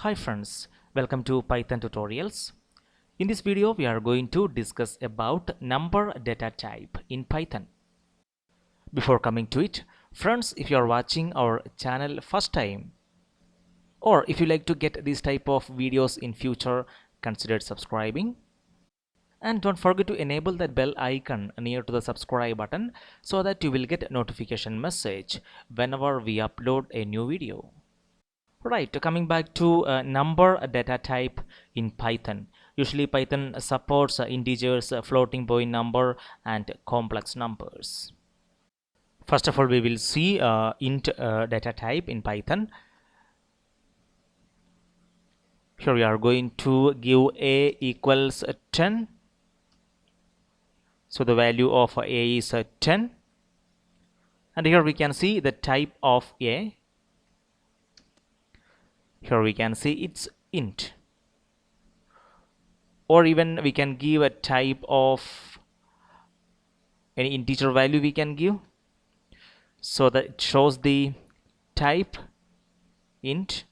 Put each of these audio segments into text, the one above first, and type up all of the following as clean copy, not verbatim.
Hi friends, welcome to Python tutorials. In this video we are going to discuss about number data type in Python. Before coming to it, friends, if you are watching our channel first time or if you like to get this type of videos in future, consider subscribing. And don't forget to enable that bell icon near to the subscribe button so that you will get a notification message whenever we upload a new video. Right, coming back to number data type in Python. Usually Python supports integers, floating point number and complex numbers. First of all, we will see int data type in Python. Here we are going to give a equals 10. So the value of a is 10. And here we can see the type of a. Here we can see it's int. Or even we can give a type of any integer value we can give, so that it shows the type int.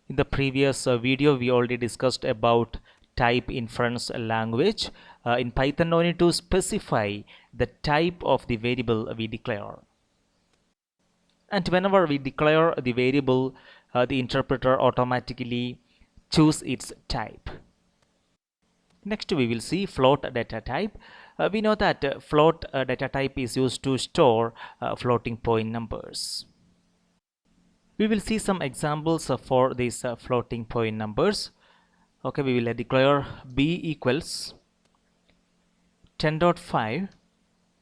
In the previous video we already discussed about type inference language. In Python, no need to specify the type of the variable we declare, and whenever we declare the variable, the interpreter automatically choose its type. Next we will see float data type. We know that float data type is used to store floating point numbers. We will see some examples for these floating point numbers. Okay, we will declare b equals 10.5,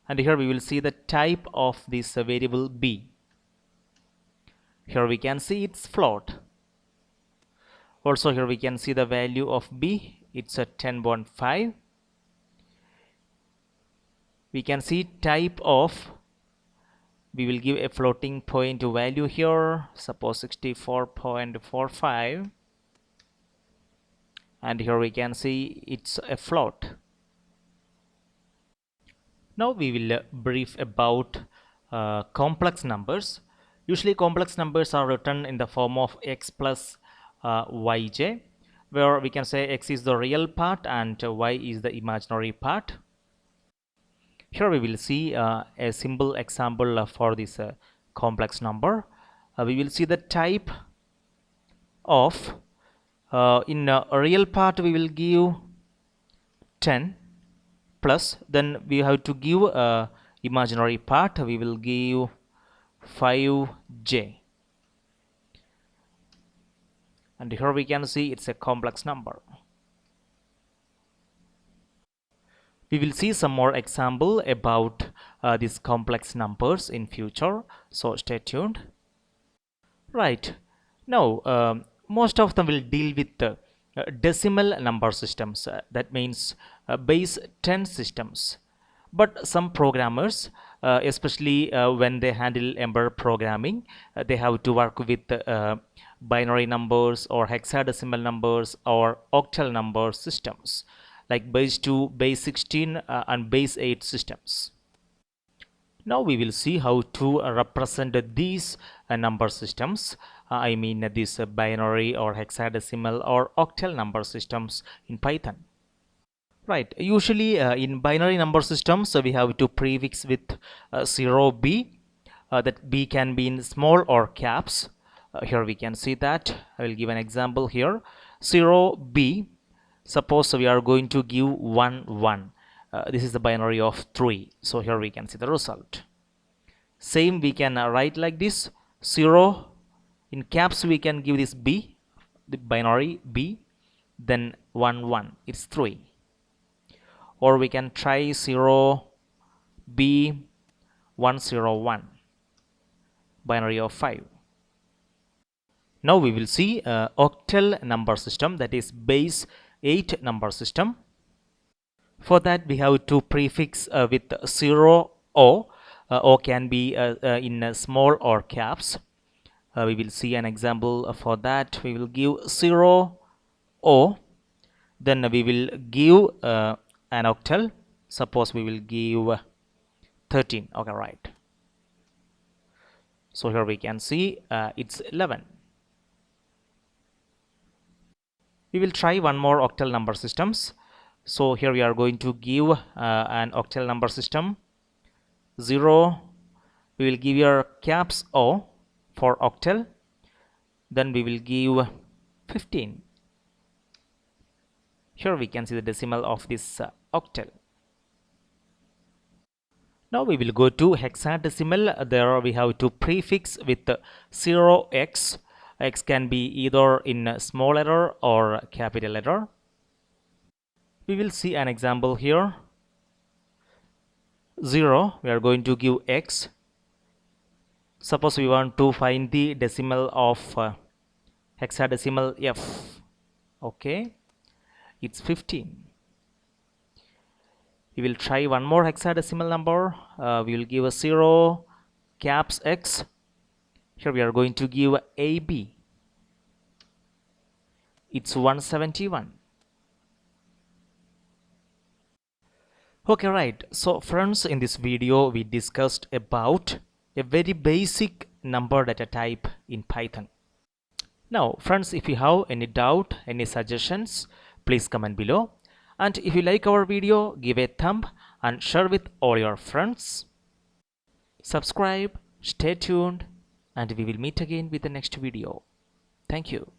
and here we will see the type of this variable b. Here we can see it's float. Also here we can see the value of b, it's a 10.5. We can see type of, we will give a floating point value here, suppose 64.45, and here we can see it's a float. Now we will brief about complex numbers. Usually complex numbers are written in the form of x plus yj, where we can say x is the real part and y is the imaginary part. Here we will see a simple example for this complex number. We will see the type of, in a real part we will give 10, plus then we have to give imaginary part, we will give 5j, and here we can see it's a complex number. We will see some more example about these complex numbers in future, so stay tuned. Right, now most of them will deal with decimal number systems, that means base 10 systems. But some programmers, especially when they handle embedded programming, they have to work with binary numbers or hexadecimal numbers or octal number systems like base 2, base 16 and base 8 systems. Now we will see how to represent these number systems, I mean these binary or hexadecimal or octal number systems in Python. Right, usually in binary number systems we have to prefix with 0b, that b can be in small or caps. Here we can see that. I will give an example here. 0b, suppose we are going to give 1 1. This is the binary of 3, so here we can see the result. Same we can write like this. 0 in caps we can give this b, the binary b, then 1 1, it's 3. Or we can try 0 b 101, binary of 5. Now we will see octal number system, that is base 8 number system. For that we have to prefix with 0 o. O can be in small or caps. We will see an example for that. We will give 0 o, then we will give an octal. Suppose we will give 13. Okay, right. So here we can see it's 11. We will try one more octal number systems. So here we are going to give an octal number system 0. We will give your caps O for octal. Then we will give 15. Here we can see the decimal of this octal. Now we will go to hexadecimal. There we have to prefix with 0x. X can be either in small letter or capital letter. We will see an example here. 0, we are going to give x. Suppose we want to find the decimal of hexadecimal F. Okay, it's 15. We will try one more hexadecimal number. We will give a 0 caps X. Here we are going to give AB. It's 171. Okay, right. So friends, in this video we discussed about a very basic number data type in Python. Now friends, if you have any doubt, any suggestions, please comment below. And if you like our video, give a thumb and share with all your friends. Subscribe, stay tuned, and we will meet again with the next video. Thank you.